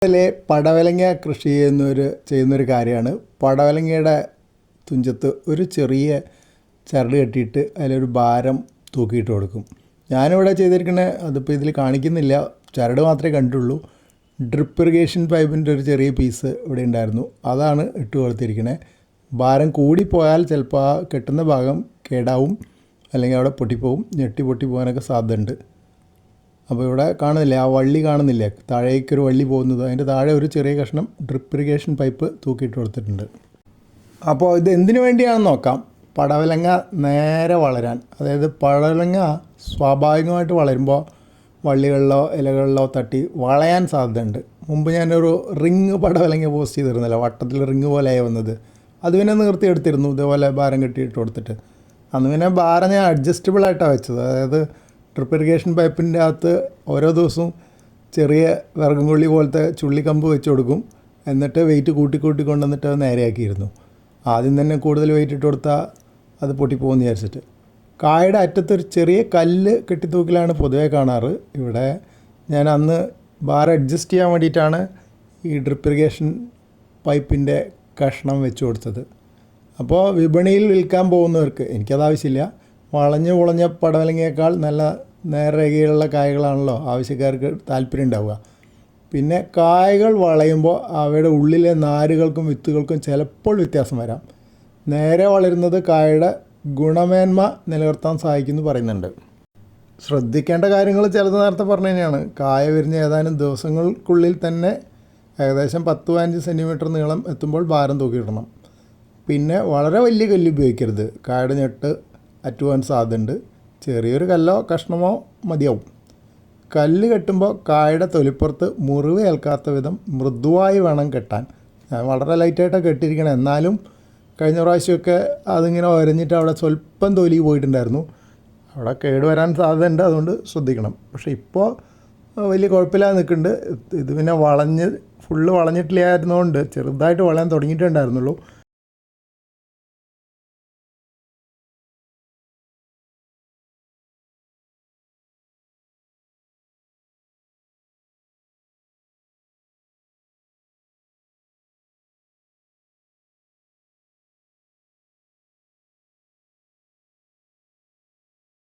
അതിലെ പടവലങ്ങ കൃഷി ചെയ്യുന്നൊരു കാര്യമാണ്. പടവലങ്ങയുടെ തുഞ്ചത്ത് ഒരു ചെറിയ ചരട് കെട്ടിയിട്ട് അതിലൊരു ഭാരം തൂക്കിയിട്ട് കൊടുക്കും. ഞാനിവിടെ ചെയ്തിരിക്കുന്നത് അതിപ്പോൾ ഇതിൽ കാണിക്കുന്നില്ല, ചരട് മാത്രമേ കണ്ടുള്ളൂ. ഡ്രിപ്പ് ഇറിഗേഷൻ പൈപ്പിൻ്റെ ഒരു ചെറിയ പീസ് ഇവിടെ ഉണ്ടായിരുന്നു, അതാണ് ഇട്ട് കൊടുത്തിരിക്കുന്നത്. ഭാരം കൂടിപ്പോയാൽ ചിലപ്പോൾ ആ കെട്ടുന്ന ഭാഗം കേടാവും, അല്ലെങ്കിൽ അവിടെ പൊട്ടിപ്പോവും, ഞെട്ടി പൊട്ടി പോകാനൊക്കെ സാധ്യതയുണ്ട്. അപ്പോൾ ഇവിടെ കാണുന്നില്ലേ, ആ വള്ളി കാണുന്നില്ലേ, താഴേക്കൊരു വള്ളി പോകുന്നത്, അതിൻ്റെ താഴെ ഒരു ചെറിയ കഷ്ണം ഡ്രിപ്പ് ഇറിഗേഷൻ പൈപ്പ് തൂക്കിയിട്ട് കൊടുത്തിട്ടുണ്ട്. അപ്പോൾ ഇത് എന്തിനു വേണ്ടിയാണെന്ന് നോക്കാം. പടവലങ്ങ നേരെ വളരാൻ, അതായത് പടവലങ്ങ സ്വാഭാവികമായിട്ട് വളരുമ്പോൾ വള്ളികളിലോ ഇലകളിലോ തട്ടി വളയാൻ സാധ്യതയുണ്ട്. മുമ്പ് ഞാനൊരു റിങ് പടവലങ്ങ പോസ്റ്റ് ചെയ്തിരുന്നല്ലോ, വട്ടത്തിൽ റിങ് പോലെയായി വന്നത്, അത് പിന്നെ നിർത്തിയെടുത്തിരുന്നു ഇതേപോലെ ഭാരം കെട്ടിയിട്ട് കൊടുത്തിട്ട്. അന്ന് പിന്നെ ഭാരം ഞാൻ അഡ്ജസ്റ്റബിളായിട്ടാണ് വെച്ചത്. അതായത് ഡ്രിപ്പ് ഇറിഗേഷൻ പൈപ്പിൻ്റെ അകത്ത് ഓരോ ദിവസവും ചെറിയ വിറകും കൊള്ളി പോലത്തെ ചുള്ളിക്കമ്പ് വെച്ച് കൊടുക്കും, എന്നിട്ട് വെയിറ്റ് കൂട്ടി കൊണ്ടുവന്നിട്ട് അത് നേരെയാക്കിയിരുന്നു. ആദ്യം തന്നെ കൂടുതൽ വെയിറ്റ് ഇട്ട് കൊടുത്താൽ അത് പൊട്ടിപ്പോകുമെന്ന് വിചാരിച്ചിട്ട്. കായയുടെ അറ്റത്തൊരു ചെറിയ കല്ല് കെട്ടിത്തൂക്കിലാണ് പൊതുവേ കാണാറ്. ഇവിടെ ഞാൻ അന്ന് ഭാരം അഡ്ജസ്റ്റ് ചെയ്യാൻ വേണ്ടിയിട്ടാണ് ഈ ഡ്രിപ്പ് ഇറിഗേഷൻ പൈപ്പിൻ്റെ കഷ്ണം വെച്ച് കൊടുത്തത്. അപ്പോൾ വിപണിയിൽ വിൽക്കാൻ പോകുന്നവർക്ക്, എനിക്കതാവശ്യമില്ല, വളഞ്ഞ് പൊളഞ്ഞ പടവലങ്ങയേക്കാൾ നല്ല നേർരേഖയുള്ള കായകളാണല്ലോ ആവശ്യക്കാർക്ക് താല്പര്യം ഉണ്ടാവുക. പിന്നെ കായകൾ വളയുമ്പോൾ അവയുടെ ഉള്ളിലെ നാരുകൾക്കും വിത്തുകൾക്കും ചിലപ്പോൾ വ്യത്യാസം വരാം. നേരെ വളരുന്നത് കായയുടെ ഗുണമേന്മ നിലനിർത്താൻ സഹായിക്കുമെന്ന് പറയുന്നുണ്ട്. ശ്രദ്ധിക്കേണ്ട കാര്യങ്ങൾ ചിലത് നേരത്തെ പറഞ്ഞു തന്നെയാണ്. കായ വിരിഞ്ഞ് ഏതാനും ദിവസങ്ങൾക്കുള്ളിൽ തന്നെ ഏകദേശം 10-15 സെൻറ്റിമീറ്റർ നീളം എത്തുമ്പോൾ ഭാരം തൂക്കിയിടണം. പിന്നെ വളരെ വലിയ കല്ല് ഉപയോഗിക്കരുത്, കായയുടെ ഞെട്ട് അറ്റുവാൻ സാധ്യതയുണ്ട്. ചെറിയൊരു കല്ലോ കഷ്ണമോ മതിയാവും. കല്ല് കെട്ടുമ്പോൾ കായയുടെ തൊലിപ്പുറത്ത് മുറിവ് ഏൽക്കാത്ത വിധം മൃദുവായി വേണം കെട്ടാൻ. ഞാൻ വളരെ ലൈറ്റായിട്ടാണ് കെട്ടിയിരിക്കണം, എന്നാലും കഴിഞ്ഞ പ്രാവശ്യമൊക്കെ അതിങ്ങനെ ഒരഞ്ഞിട്ട് അവിടെ സ്വല്പം തൊലി പോയിട്ടുണ്ടായിരുന്നു. അവിടെ കേടുവരാൻ സാധ്യതയുണ്ട്, അതുകൊണ്ട് ശ്രദ്ധിക്കണം. പക്ഷേ ഇപ്പോൾ വലിയ കുഴപ്പമില്ലാതെ നിൽക്കുന്നുണ്ട്. ഇത് പിന്നെ ഫുള്ള് വളഞ്ഞിട്ടില്ലായിരുന്നതുകൊണ്ട് ചെറുതായിട്ട് വളയാൻ തുടങ്ങിയിട്ടുണ്ടായിരുന്നുള്ളൂ.